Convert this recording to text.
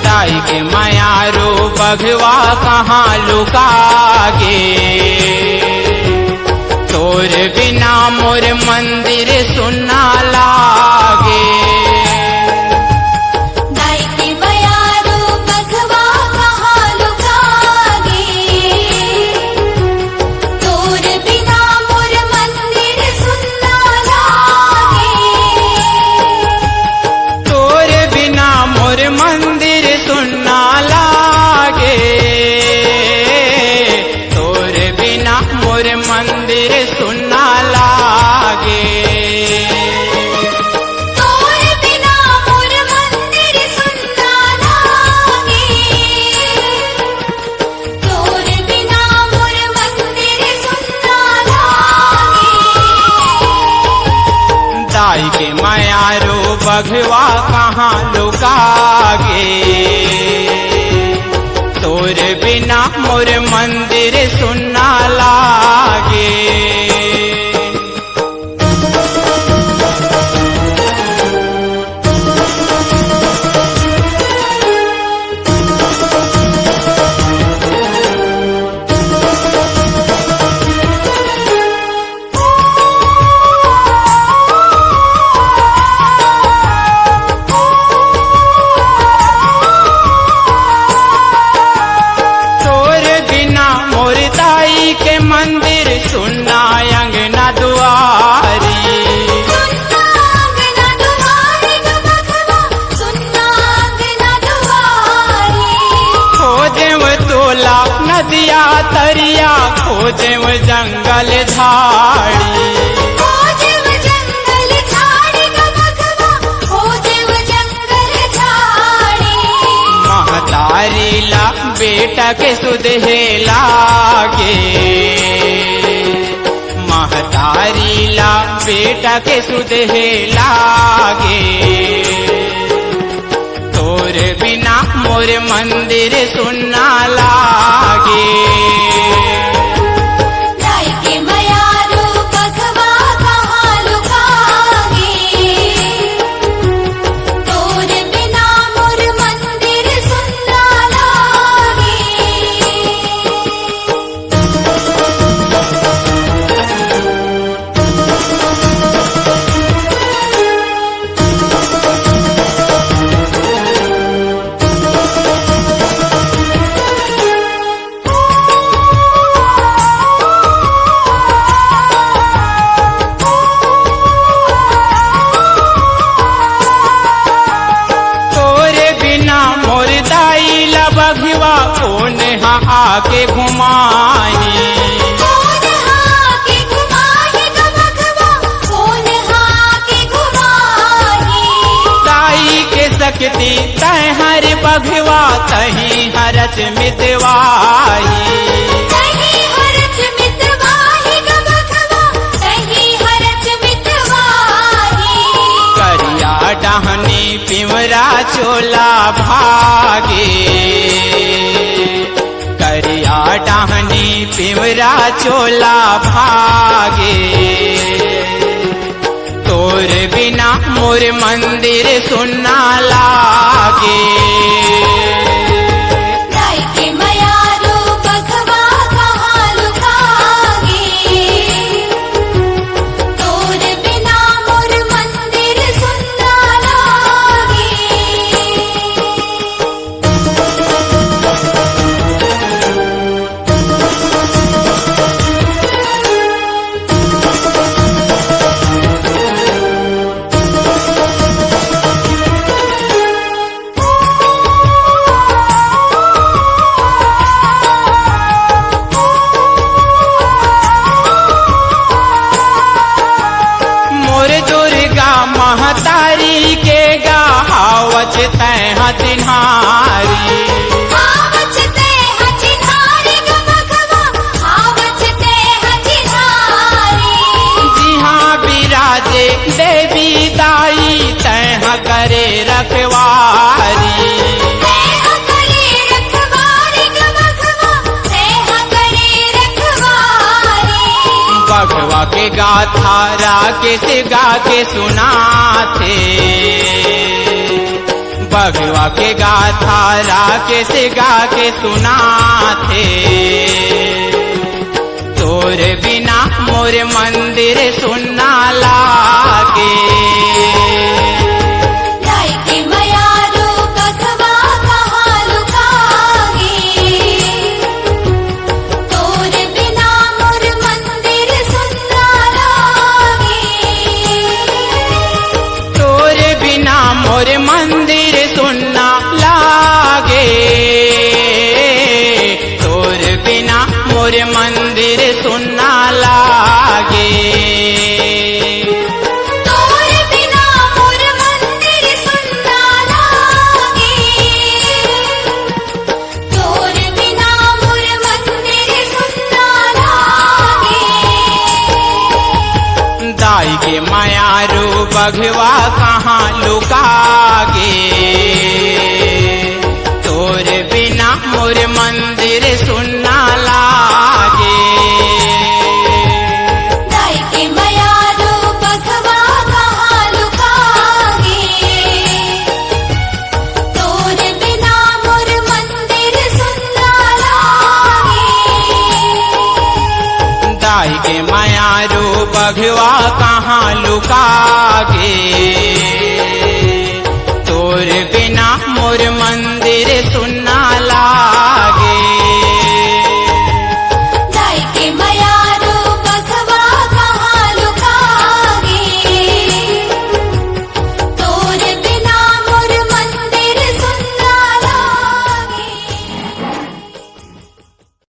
दाई के मायारो बघवा कहाँ लुकागे, तोर बिना मोर मंदिर सुना लागे। दाई के मायारो बघवा कहाँ लुकागे, तोर बिना मोर मंदिर सुना लागे। तोर बिना मोर मंदिर सुना लागे, तोर बिना मोर मंदिर सुना लागे। तोर बिना मोर मंदिर सुना लागे, तोर बिना मोर मंदिर सुना लागे। दाई के मायारो बघवा कहाँ लुकागे, तोर बिना मोर मंदिर सुना लागे। तोर बिना मोर दाई के मंदिर सुना अंगना दुआरी। सुना अंगना दुआरी ग बघवा, सुना अंगना दुआरी। खोजेव तोला नदिया तरिया, खोजेव जंगल झाड़ी। खोजेव जंगल झाड़ी ग बघवा, खोजेव जंगल झाड़ी। महतारी ला बेटा के सुधे लागे, महतारी ला बेटा के सुधे लागे। तोर बिना मोर मंदिर सुना लागे। दाई के मायारो बघवा कहाँ लुकागे, तोर बिना मोर मंदिर सुना लागे। तोर बिना मोर दाई ला बघवा कौन हा आके घुमाई। कौन हाके घुमाही ग बघवा, कौन हाके घुमाही। दाई के शक्ति तय हर बघवा, तही हरच मितवाई। तही हरच मितवाही ग बघवा, तही हरच मितवाही। करिया डहनी पिमरा चोला भागे, करिया डहनी पिमरा चोला भागे। तोर बिना मोर मंदिर सुना लागे। दाई के मायारो बघवा कहाँ लुकागे, तोर बिना मोर मंदिर सुना लागे। महतारी के गावच तैं हथिनारी। आवच ते हथिनारी ग बघवा, आवच ते हथिनारी। जिहाँ विराजे देवी दाई तैं करे रखवारी। गाथा राकेश गा के सुनाते, बघवा के गाथा राकेश गा के सुनाते। तोर बिना मोर मंदिर सुनना लागे, जाय के मयारो बघवा कहाँ लुकागे। तोर बिना मोर मंदिर सुनना लागे। तोर बिना मोर मंदिर सुनना लागे, तोर बिना मोर मंदिर सुनना लागे। तोर बिना मोर मंदिर सुनना लागे। तोर बिना मोर मंदिर सुनना लागे। दाई के मायारू बघवा कहाँ लुकागे, तोर बिना मोर मंदिर सुनना लागे। जाय के मयारो बघवा कहाँ लुकागे। तोर बिना मोर मंदिर सुनना लागे। दाई के मायारू बघवा कहाँ लुकागे,